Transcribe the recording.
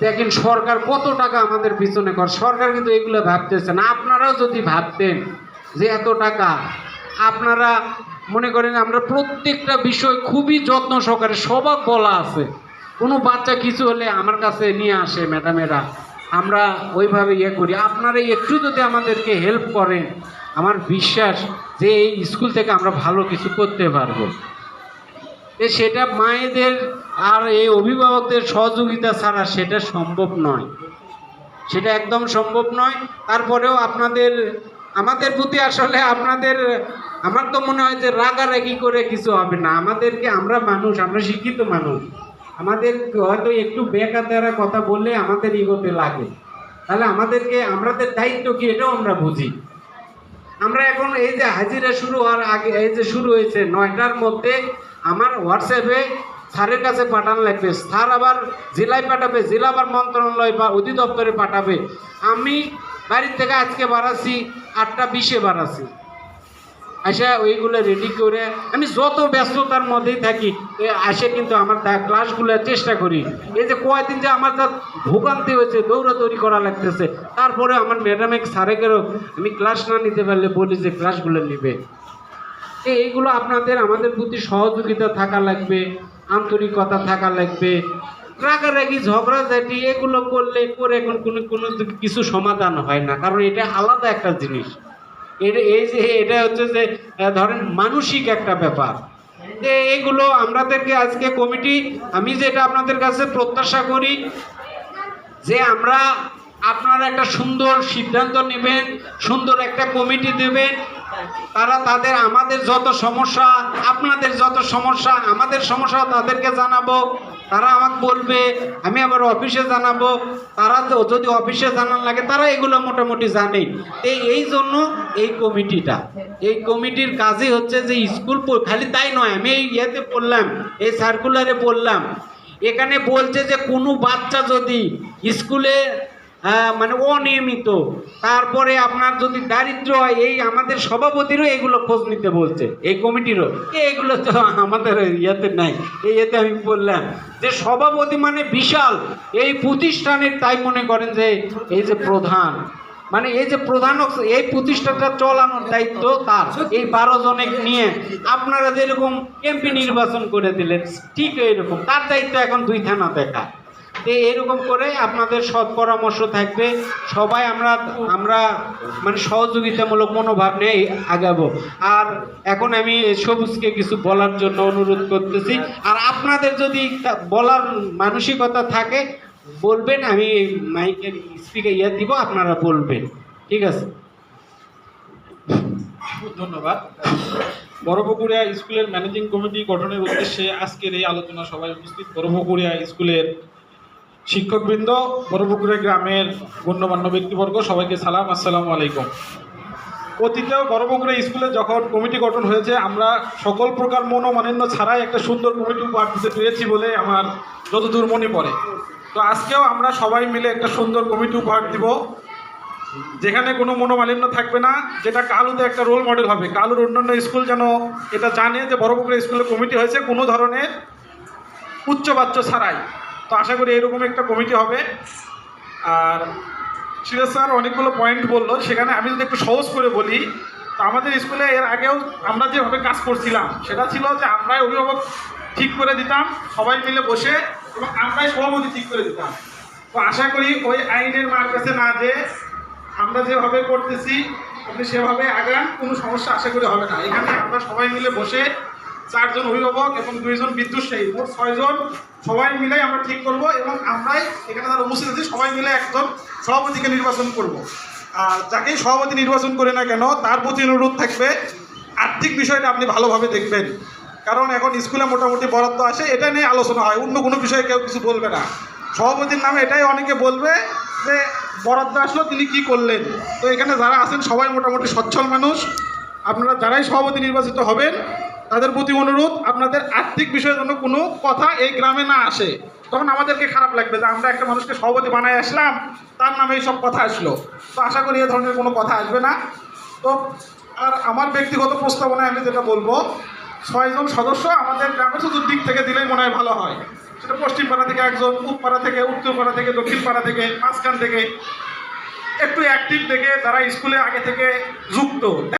দেখেন সরকার কত টাকা আমাদের পিছনে করে, সরকার কিন্তু এগুলো ভাবতেছে না। আপনারাও যদি ভাবতেন যে এত টাকা, আপনারা মনে করেন আমরা প্রত্যেকটা বিষয় খুবই যত্ন সহকারে সবাক বলা আছে। কোনো বাচ্চা কিছু হলে আমার কাছে নিয়ে আসে ম্যাডামেরা, আমরা ওইভাবে ইয়ে করি। আপনারা একটু যদি আমাদেরকে হেল্প করেন, আমার বিশ্বাস যে এই স্কুল থেকে আমরা ভালো কিছু করতে পারবো। সেটা মায়েদের আর এই অভিভাবকদের সহযোগিতা ছাড়া সেটা সম্ভব নয়, সেটা একদম সম্ভব নয়। তারপরেও আমাদের প্রতি আসলে আমার তো মনে হয় যে রাগারাগি করে কিছু হবে না। আমরা মানুষ, আমরা শিক্ষিত মানুষ, আমাদের হয়তো একটু বেকাতারা কথা বললে আমাদের ইগোতে লাগে, তাহলে আমাদের দায়িত্ব কি এটাও আমরা বুঝি। আমরা এখন এই যে হাজিরা শুরু হওয়ার আগে, এই যে শুরু হয়েছে 9টার মধ্যে, আমার হোয়াটসঅ্যাপে স্যারের কাছে পাঠানো লাগবে, স্যার আবার জেলায় পাঠাবে, জেলা আবার মন্ত্রণালয় বা অধিদপ্তরে পাঠাবে। আমি বাড়ির থেকে আজকে বাড়াচ্ছি 8টা 20-এ বাড়াচ্ছি, আসে ওইগুলো রেডি করে আমি যত ব্যস্ততার মধ্যেই থাকি আসে কিন্তু আমার ক্লাসগুলো চেষ্টা করি। এই যে কয়েকদিন যে আমার যা ভোগান্তি হয়েছে, দৌড়াদৌড়ি করা লাগতেছে, তারপরে আমার ম্যাডামিক স্যারেকেও আমি ক্লাস না নিতে পারলে বলি যে ক্লাসগুলো নেবে। এইগুলো আমাদের প্রতি সহযোগিতা থাকা লাগবে, আন্তরিকতা থাকা লাগবে। রাগারাগি ঝগড়াঝাটি এগুলো করে এখন কোনো কিছু সমাধান হয় না, কারণ এটা আলাদা একটা জিনিস। এটা হচ্ছে যে ধরেন মানসিক একটা ব্যাপার। এইগুলো আমাদেরকে আজকে কমিটি, আমি যেটা আপনাদের কাছে প্রত্যাশা করি যে আপনারা একটা সুন্দর সিদ্ধান্ত নেবেন, সুন্দর একটা কমিটি দেবেন। আমাদের যত সমস্যা, আপনাদের যত সমস্যা, আমাদের সমস্যা তাদেরকে জানাবো, তারা আমাকে বলবে, আমি আবার অফিসে জানাবো, তারা যদি অফিসে জানান লাগে তারা এগুলো মোটামুটি জানে। এই জন্য এই কমিটির কাজই হচ্ছে যে স্কুল, খালি তাই নয়, আমি এই ইয়েতে পড়লাম, এই সার্কুলারে পড়লাম, এখানে বলছে যে কোনো বাচ্চা যদি স্কুলে মানে অনিয়মিত, তারপরে আপনার যদি দারিদ্র হয়, এই আমাদের সভাপতিরও এগুলো খোঁজ নিতে বলছে, এই কমিটিরও। এগুলো তো আমাদের ইয়েতে নাই। ইয়েতে আমি বললাম যে সভাপতি মানে বিশাল এই প্রতিষ্ঠানের, তাই মনে করেন যে এই যে প্রধান, মানে এই যে প্রধান, এই প্রতিষ্ঠানটা চালানোর দায়িত্ব তার। এই 12 জনে নিয়ে আপনারা যেরকম এমপি নির্বাচন করে দিলেন, ঠিক এইরকম তার দায়িত্ব এখন 2 থানা দেখা। এরকম করে আপনাদের সৎ পরামর্শ থাকবে, সবাই আমরা মানে সহযোগিতামূলক মনোভাব নিয়ে আগাবো। আর এখন আমি সবুজকে কিছু বলার জন্য অনুরোধ করতেছি, আর আপনাদের যদি বলার মানসিকতা থাকে বলবেন, আমি মাইকের স্পিকার দিব, আপনারা বলবেন, ঠিক আছে? ধন্যবাদ। বড়পুকুরিয়া স্কুলের ম্যানেজিং কমিটি গঠনের উদ্দেশ্যে আজকের এই আলোচনা সভায় উপস্থিত বড়পুকুরিয়া স্কুলের শিক্ষকবৃন্দ, বড়পুকুরিয়া গ্রামের গণ্যমান্য ব্যক্তিবর্গ, সবাইকে সালাম, আসসালামু আলাইকুম। অতীতেও বড়পুকুরিয়া স্কুলে যখন কমিটি গঠন হয়েছে, আমরা সকল প্রকার মনোমালিন্য ছাড়াই একটা সুন্দর কমিটি উপহার দিতে পেরেছি বলে আমার যতদূর মনে পড়ে। তো আজকেও আমরা সবাই মিলে একটা সুন্দর কমিটি উপহার দিব, যেখানে কোনো মনোমালিন্য থাকবে না, যেটা কালুতে একটা রোল মডেল হবে। কালুর অন্যান্য স্কুল যেন এটা জানে যে বড়পুকুরিয়া স্কুলের কমিটি হয়েছে কোনো ধরনের উচ্চবাচ্য ছাড়াই। তো আশা করি এরকম একটা কমিটি হবে। আর সিরাজ স্যার অনেকগুলো পয়েন্ট বললো, সেখানে আমি যদি একটু সহজ করে বলি, তো আমাদের স্কুলে এর আগেও আমরা যেভাবে কাজ করছিলাম সেটা ছিল যে আমরাই অভিভাবক ঠিক করে দিতাম সবাই মিলে বসে, এবং আমরাই সভাপতি ঠিক করে দিতাম। তো আশা করি ওই আইনের মার কাছে না যে আমরা যেভাবে করতেছি আপনি সেভাবে আগান, কোনো সমস্যা আশা করি হবে না। এখানে আমরা সবাই মিলে বসে 4 জন অভিভাবক এবং 2 জন বিদ্যুৎসাহী, মোট 6 জন সবাই মিলে আমরা ঠিক করব, এবং আমরাই এখানে যারা উপস্থিত আছি সবাই মিলে একজন সভাপতিকে নির্বাচন করব। আর যাকেই সভাপতি নির্বাচন করে না কেন, তার প্রতি অনুরোধ থাকবে আর্থিক বিষয়টা আপনি ভালোভাবে দেখবেন, কারণ এখন স্কুলে মোটামুটি বরাদ্দ আসে, এটা নিয়ে আলোচনা হয়, অন্য কোনো বিষয়ে কেউ কিছু বলবে না। সভাপতির নামে এটাই অনেকে বলবে যে বরাদ্দ আসলো তিনি কি করলেন। তো এখানে যারা আছেন সবাই মোটামুটি সচ্ছল মানুষ, আপনারা যারাই সভাপতি নির্বাচিত হবেন তাদের প্রতি অনুরোধ, আপনাদের আর্থিক বিষয়ের জন্য কোনো কথা এই গ্রামে না আসে, তখন আমাদেরকে খারাপ লাগবে যে আমরা একটা মানুষকে সভাপতি বানায় আসলাম, তার নামে এই সব কথা আসলো। তো আশা করি এ ধরনের কোনো কথা আসবে না। তো আর আমার ব্যক্তিগত প্রস্তাবনায় আমি যেটা বলবো, 6 জন সদস্য আমাদের গ্রামের চতুর্দিক থেকে দিলেই মনে হয় ভালো হয়। সেটা পশ্চিম পাড়া থেকে একজন, পাড়া থেকে, উত্তর পাড়া থেকে, দক্ষিণ পাড়া থেকে, মাঝখান থেকে, একটু অ্যাক্টিভ থেকে যারা স্কুলে আগে থেকে যুক্ত।